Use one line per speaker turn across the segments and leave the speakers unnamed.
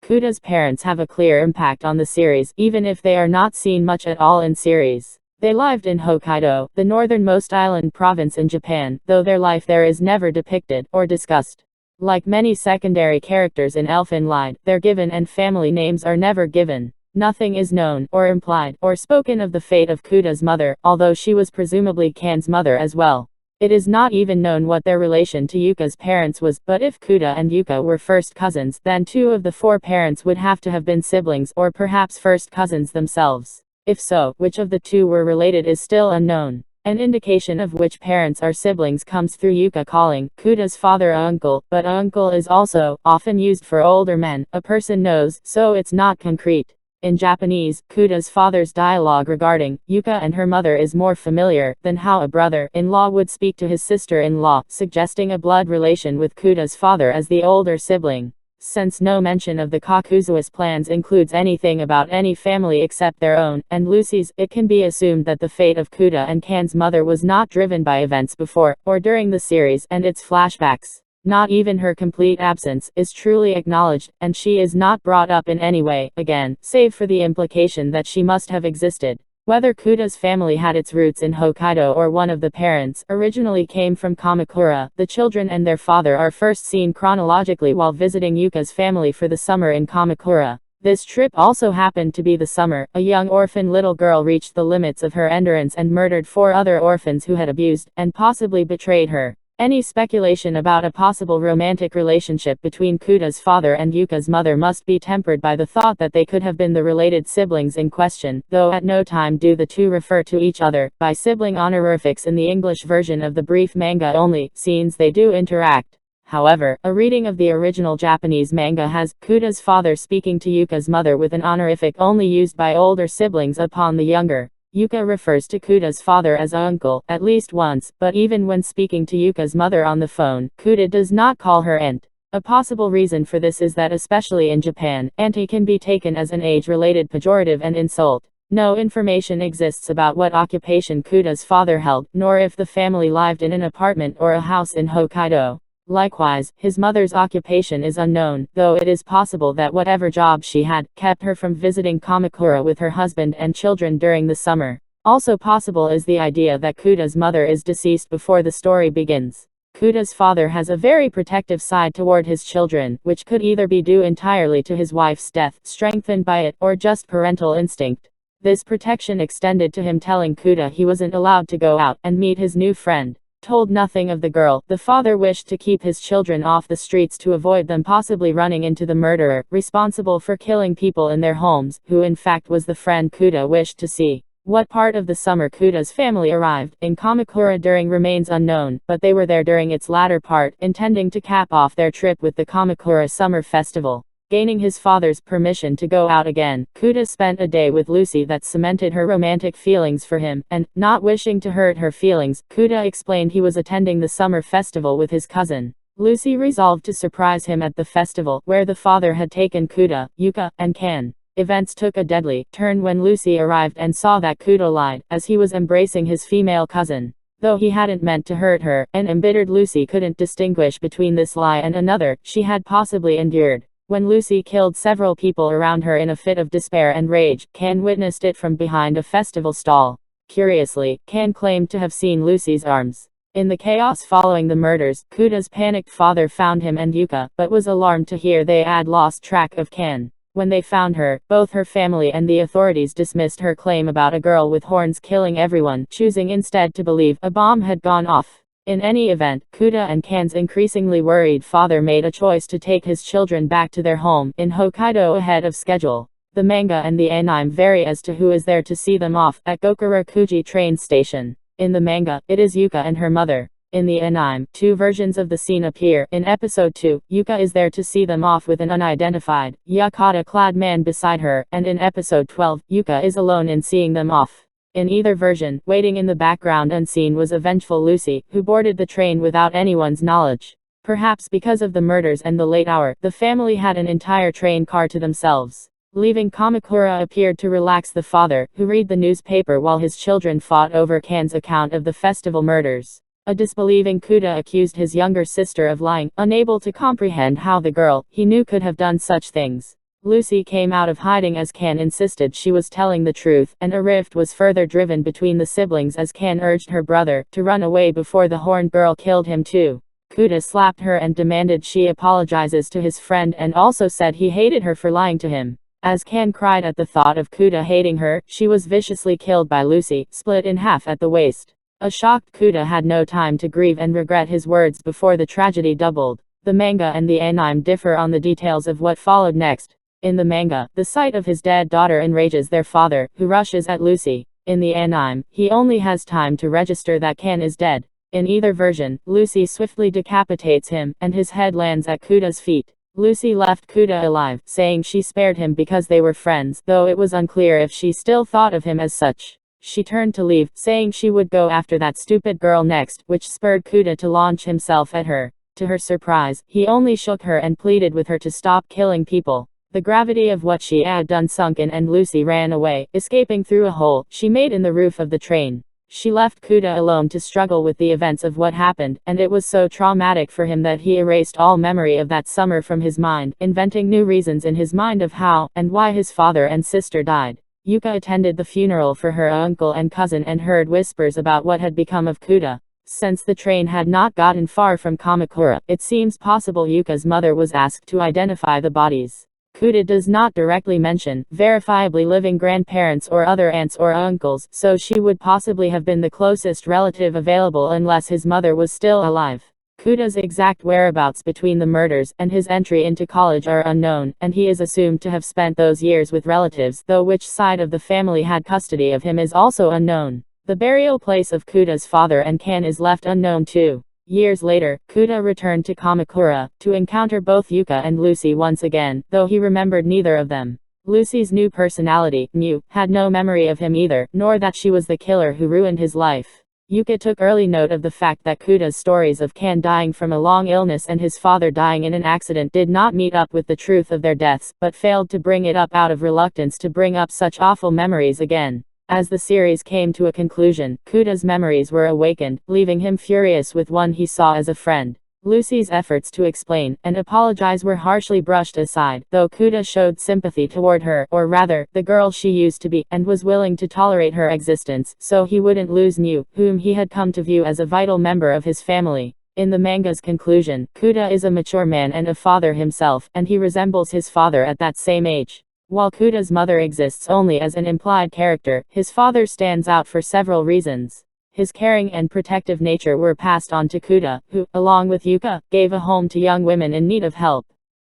Kouta's parents have a clear impact on the series, even if they are not seen much at all in series. They lived in Hokkaido, the northernmost island province in Japan, though their life there is never depicted or discussed. Like many secondary characters in Elfen Lied, their given and family names are never given. Nothing is known, or implied, or spoken of the fate of Kouta's mother, although she was presumably Kan's mother as well. It is not even known what their relation to Yuka's parents was, but if Kouta and Yuka were first cousins, then 2 of the 4 parents would have to have been siblings, or perhaps first cousins themselves. If so, which of the 2 were related is still unknown. An indication of which parents are siblings comes through Yuka calling Kouta's father a uncle, but a uncle is also often used for older men. A person knows, so it's not concrete. In Japanese, Kouta's father's dialogue regarding Yuka and her mother is more familiar than how a brother-in-law would speak to his sister-in-law, suggesting a blood relation with Kouta's father as the older sibling. Since no mention of the Kakuzuo's plans includes anything about any family except their own, and Lucy's, it can be assumed that the fate of Kouta and Kan's mother was not driven by events before, or during the series and its flashbacks. Not even her complete absence is truly acknowledged, and she is not brought up in any way, again, save for the implication that she must have existed. Whether Kouta's family had its roots in Hokkaido or one of the parents originally came from Kamakura, the children and their father are first seen chronologically while visiting Yuka's family for the summer in Kamakura. This trip also happened to be the summer a young orphan little girl reached the limits of her endurance and murdered 4 other orphans who had abused and possibly betrayed her. Any speculation about a possible romantic relationship between Kouta's father and Yuka's mother must be tempered by the thought that they could have been the related siblings in question, though at no time do the 2 refer to each other by sibling honorifics in the English version of the brief manga only. Scenes they do interact. However, a reading of the original Japanese manga has Kouta's father speaking to Yuka's mother with an honorific only used by older siblings upon the younger. Yuka refers to Kouta's father as uncle at least once, but even when speaking to Yuka's mother on the phone, Kouta does not call her aunt. A possible reason for this is that especially in Japan, auntie can be taken as an age-related pejorative and insult. No information exists about what occupation Kouta's father held, nor if the family lived in an apartment or a house in Hokkaido. Likewise, his mother's occupation is unknown, though it is possible that whatever job she had, kept her from visiting Kamakura with her husband and children during the summer. Also possible is the idea that Kouta's mother is deceased before the story begins. Kouta's father has a very protective side toward his children, which could either be due entirely to his wife's death, strengthened by it, or just parental instinct. This protection extended to him telling Kouta he wasn't allowed to go out and meet his new friend. Told nothing of the girl, the father wished to keep his children off the streets to avoid them possibly running into the murderer, responsible for killing people in their homes, who in fact was the friend Kouta wished to see. What part of the summer Kouta's family arrived in Kamakura during remains unknown, but they were there during its latter part, intending to cap off their trip with the Kamakura Summer Festival. Gaining his father's permission to go out again, Kouta spent a day with Lucy that cemented her romantic feelings for him, and, not wishing to hurt her feelings, Kouta explained he was attending the summer festival with his cousin. Lucy resolved to surprise him at the festival, where the father had taken Kouta, Yuka, and Kan. Events took a deadly turn when Lucy arrived and saw that Kouta lied, as he was embracing his female cousin. Though he hadn't meant to hurt her, an embittered Lucy couldn't distinguish between this lie and another she had possibly endured. When Lucy killed several people around her in a fit of despair and rage, Kan witnessed it from behind a festival stall. Curiously, Kan claimed to have seen Lucy's arms. In the chaos following the murders, Kouta's panicked father found him and Yuka, but was alarmed to hear they had lost track of Kan. When they found her, both her family and the authorities dismissed her claim about a girl with horns killing everyone, choosing instead to believe a bomb had gone off. In any event, Kouta and Kan's increasingly worried father made a choice to take his children back to their home in Hokkaido ahead of schedule. The manga and the anime vary as to who is there to see them off at Gokurakuji train station. In the manga, it is Yuka and her mother. In the anime, 2 versions of the scene appear. In episode 2, Yuka is there to see them off with an unidentified, yukata-clad man beside her, and in episode 12, Yuka is alone in seeing them off. In either version, waiting in the background unseen was a vengeful Lucy, who boarded the train without anyone's knowledge. Perhaps because of the murders and the late hour, the family had an entire train car to themselves. Leaving Kamakura appeared to relax the father, who read the newspaper while his children fought over Kan's account of the festival murders. A disbelieving Kouta accused his younger sister of lying, unable to comprehend how the girl he knew could have done such things. Lucy came out of hiding as Kan insisted she was telling the truth, and a rift was further driven between the siblings as Kan urged her brother to run away before the horned girl killed him too. Kouta slapped her and demanded she apologizes to his friend and also said he hated her for lying to him. As Kan cried at the thought of Kouta hating her, she was viciously killed by Lucy, split in half at the waist. A shocked Kouta had no time to grieve and regret his words before the tragedy doubled. The manga and the anime differ on the details of what followed next. In the manga, the sight of his dead daughter enrages their father, who rushes at Lucy. In the anime, he only has time to register that Kan is dead. In either version, Lucy swiftly decapitates him, and his head lands at Kouta's feet. Lucy left Kouta alive, saying she spared him because they were friends, though it was unclear if she still thought of him as such. She turned to leave, saying she would go after that stupid girl next, which spurred Kouta to launch himself at her. To her surprise, he only shook her and pleaded with her to stop killing people. The gravity of what she had done sunk in and Lucy ran away, escaping through a hole she made in the roof of the train. She left Kouta alone to struggle with the events of what happened, and it was so traumatic for him that he erased all memory of that summer from his mind, inventing new reasons in his mind of how and why his father and sister died. Yuka attended the funeral for her uncle and cousin and heard whispers about what had become of Kouta. Since the train had not gotten far from Kamakura, it seems possible Yuka's mother was asked to identify the bodies. Kouta does not directly mention verifiably living grandparents or other aunts or uncles, so she would possibly have been the closest relative available unless his mother was still alive. Kouta's exact whereabouts between the murders and his entry into college are unknown, and he is assumed to have spent those years with relatives, though which side of the family had custody of him is also unknown. The burial place of Kouta's father and Kan is left unknown too. Years later, Kouta returned to Kamakura, to encounter both Yuka and Lucy once again, though he remembered neither of them. Lucy's new personality, Nyu, had no memory of him either, nor that she was the killer who ruined his life. Yuka took early note of the fact that Kouta's stories of Kan dying from a long illness and his father dying in an accident did not meet up with the truth of their deaths, but failed to bring it up out of reluctance to bring up such awful memories again. As the series came to a conclusion, Kouta's memories were awakened, leaving him furious with one he saw as a friend. Lucy's efforts to explain and apologize were harshly brushed aside, though Kouta showed sympathy toward her, or rather, the girl she used to be, and was willing to tolerate her existence, so he wouldn't lose Nyu, whom he had come to view as a vital member of his family. In the manga's conclusion, Kouta is a mature man and a father himself, and he resembles his father at that same age. While Kouta's mother exists only as an implied character, his father stands out for several reasons. His caring and protective nature were passed on to Kouta, who, along with Yuka, gave a home to young women in need of help.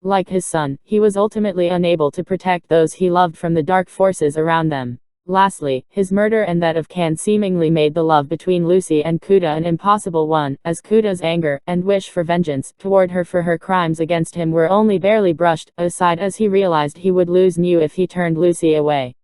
Like his son, he was ultimately unable to protect those he loved from the dark forces around them. Lastly, his murder and that of Kan seemingly made the love between Lucy and Kouta an impossible one, as Kouta's anger and wish for vengeance toward her for her crimes against him were only barely brushed aside as he realized he would lose Nyu if he turned Lucy away.